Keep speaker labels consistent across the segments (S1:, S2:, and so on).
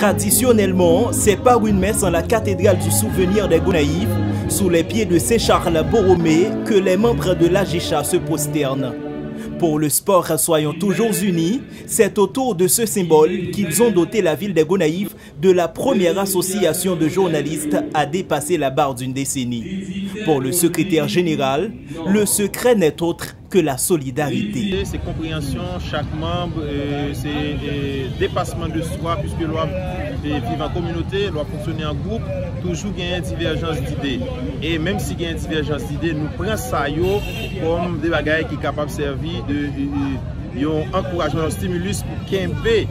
S1: Traditionnellement, c'est par une messe en la cathédrale du souvenir des Gonaïves, sous les pieds de Saint Charles Borromée, que les membres de l'AJICHA se prosternent. Pour le sport, soyons toujours unis, c'est autour de ce symbole qu'ils ont doté la ville des Gonaïves de la première association de journalistes à dépasser la barre d'une décennie. Pour le secrétaire général, le secret n'est autre que la solidarité.
S2: C'est compréhension, chaque membre, c'est dépassement de soi, puisque l'on vit en communauté, l'on fonctionner en groupe, toujours il y a une divergence d'idées. Et même si il y a une divergence d'idées, nous prenons ça comme des bagages qui sont capables de servir un encouragement, un stimulus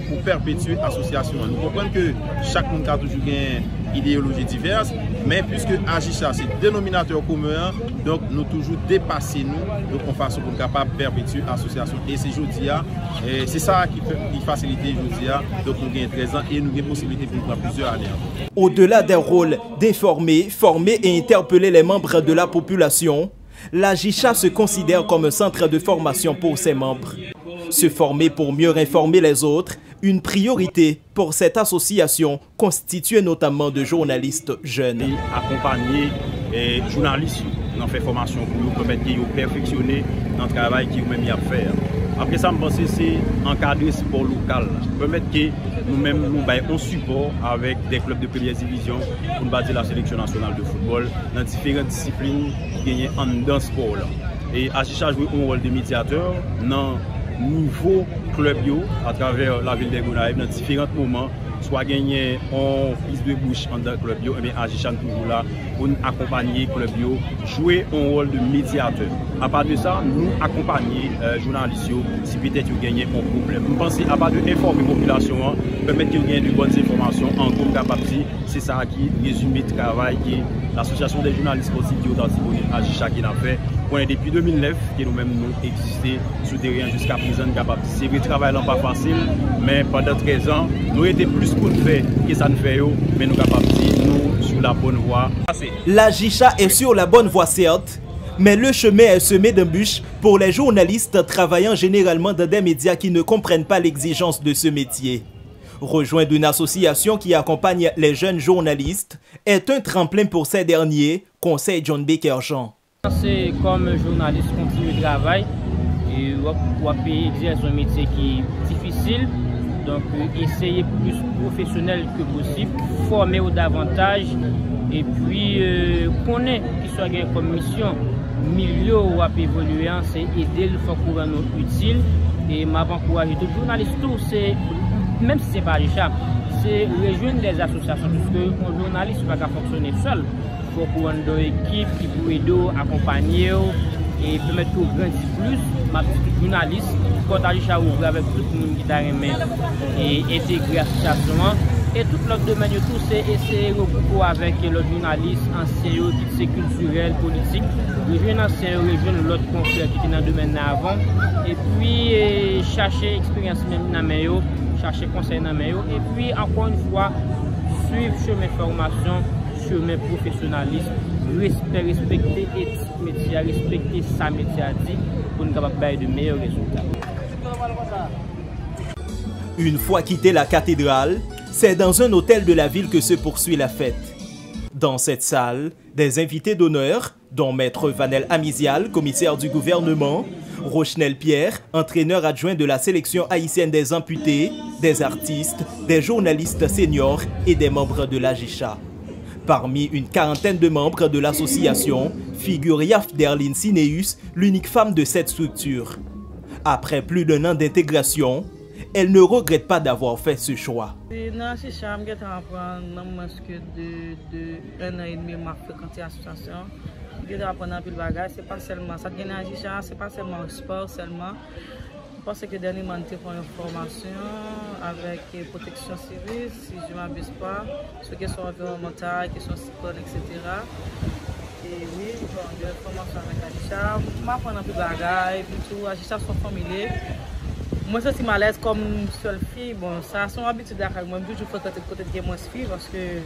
S2: pour perpétuer l'association. Nous comprenons que chaque monde a toujours une idéologie diverse, mais puisque AJICHA c'est dénominateur commun, donc nous toujours dépasser nous, donc on façon pour capable perpétuer l'association. Et c'est Jodia, c'est ça qui facilite Jodia, donc nous avons 13 ans et nous avons possibilité pour prendre plusieurs années. Au-delà d'un rôle d'informer, former et interpeller les membres de la population, l'AJICHA se considère comme un centre de formation pour ses membres. Se former pour mieux informer les autres, une priorité pour cette association constituée notamment de journalistes jeunes.
S3: Accompagner les journalistes dans la formation pour nous permettre de perfectionner dans le travail qu'ils ont même à faire. Après ça, je pense que c'est encadrer le sport local, permettre que nous-mêmes nous ayons un support avec des clubs de première division pour nous bâtir la sélection nationale de football dans différentes disciplines qui gagnent dans le sport. Et AJICHA joue un rôle de médiateur dans nouveau club à travers la ville de Gonaïves dans différents moments, soit gagner en prise de bouche dans le club, et bien AJICHA toujours là pour accompagner le club, jouer un rôle de médiateur. À part de ça, nous accompagner les journalistes si peut-être ils gagnent un problème. Nous pensons à part de informer la population, permettre qu'ils gagnent de bonnes informations en groupe capable, c'est ça qui résume le travail que l'association des journalistes constituée dans AJICHA qui a fait. Depuis 2009, que nous-mêmes nous existons sous terrain jusqu'à présent, capable. C'est le travail n'est pas facile, mais pendant 13 ans, nous étions plus pour faire que ça ne fait, mais nous sommes capables nous sur la bonne voie.
S1: L'AJICHA est sur la bonne voie certes, mais le chemin est semé d'embûches pour les journalistes travaillant généralement dans des médias qui ne comprennent pas l'exigence de ce métier. Rejoindre une association qui accompagne les jeunes journalistes est un tremplin pour ces derniers, conseille John Baker-Jean.
S4: C'est comme journaliste continue de travail et on exercer un métier qui est difficile, donc essayer plus professionnel que possible, former davantage et puis connaître qui soit comme mission milieu où a évoluer, c'est aider le faire courir utile et m'encourager tout journaliste tout c'est même si c'est pas AJICHA, c'est rejoindre les associations puisque un journaliste ne peut pas fonctionner seul. Il faut pour une équipe qui peut aider, accompagner et permettre de grandir plus. Ma petite journaliste, quand AJICHA ouvre avec tout le monde qui a aimé et intégrer l'association. Et tout l'autre domaine, tout c'est essayer de regrouper avec les journalistes anciens, qui sont culturels, politiques, rejoindre anciens, rejoindre l'autre confrère qui était dans le domaine avant. Et puis chercher expérience même dans le chercher conseil dans le et puis encore une fois, suivre chemin formation. Chemin professionnalisme, respecter éthique métier, respecter sa métier pour nous capables de meilleurs résultats.
S1: Une fois quitté la cathédrale, c'est dans un hôtel de la ville que se poursuit la fête. Dans cette salle, des invités d'honneur, dont Maître Vanel Amizial, commissaire du gouvernement, Rochenel Pierre, entraîneur adjoint de la sélection haïtienne des amputés, des artistes, des journalistes seniors et des membres de l'AJICHA. Parmi une quarantaine de membres de l'association, figure Yafderline Sineus, l'unique femme de cette structure. Après plus d'un an d'intégration, elle ne regrette pas d'avoir fait ce choix.
S5: Dans ce chambre, j'ai appris un an et demi à fréquenter l'association. J'ai appris un peu de bagages, c'est pas seulement ça, c'est pas seulement le sport seulement. Je pense que dernièrement, nous avons une formation avec protection civile, si je ne m'abuse pas, sur les questions environnementales, questions cyclones, etc. Et oui, j'ai une formation avec AJICHA. Je m'apprends un peu de bagages, tout. AJICHA sont familiers. Moi, je suis mal à l'aise comme seule fille. Bon, ça, c'est une habitude avec moi. Je toujours faire côté de moi fille parce que,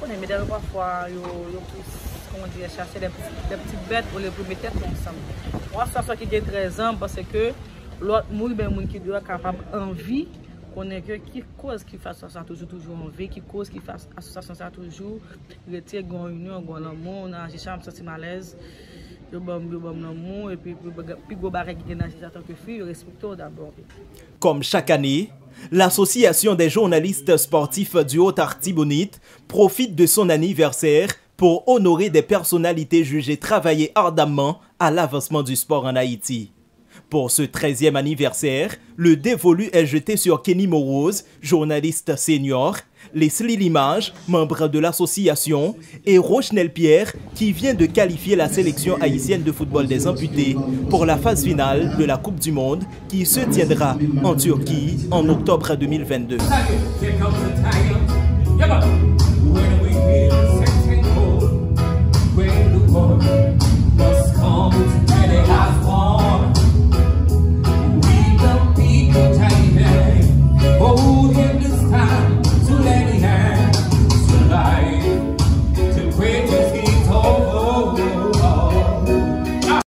S5: on est médaillés parfois, comment dire, chercher des petites bêtes pour les mettre ensemble. Moi, ça, qui a 13 ans parce que l'autre monde qui doit être capable d'envie connaît que qui cause qui fait association toujours en vie, qui cause qui fait association ça toujours retirer une réunion gon l'amour on a chambre senti malaise yo bam l'amour et puis go barre qui dans tant que fille respecter d'abord.
S1: Comme chaque année, l'association des journalistes sportifs du Haute-Artibonite profite de son anniversaire pour honorer des personnalités jugées travailler ardemment à l'avancement du sport en Haïti. Pour ce 13e anniversaire, le dévolu est jeté sur Kenny Morose, journaliste senior, Leslie Limage, membre de l'association, et Rochnel Pierre, qui vient de qualifier la sélection haïtienne de football des amputés pour la phase finale de la Coupe du Monde qui se tiendra en Turquie en octobre 2022.
S6: When the war must come.